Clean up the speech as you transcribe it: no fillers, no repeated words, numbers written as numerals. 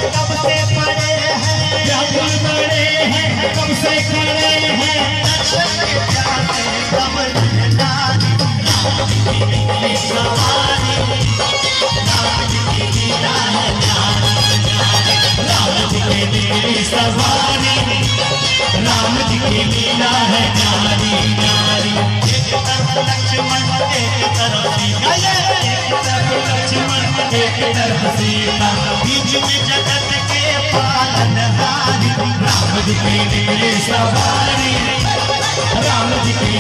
कब से पड़े हैं, कब से खड़े हैं, सवारी राम जी की लीला है न्यारी न्यारी। एक तरफ लक्ष्मण एक तरफ सीता, एक तरफ लक्ष्मण एक तरफ सीता, बीच में जगत के पालनहारी राम जी की लीला सवारी, राम जी की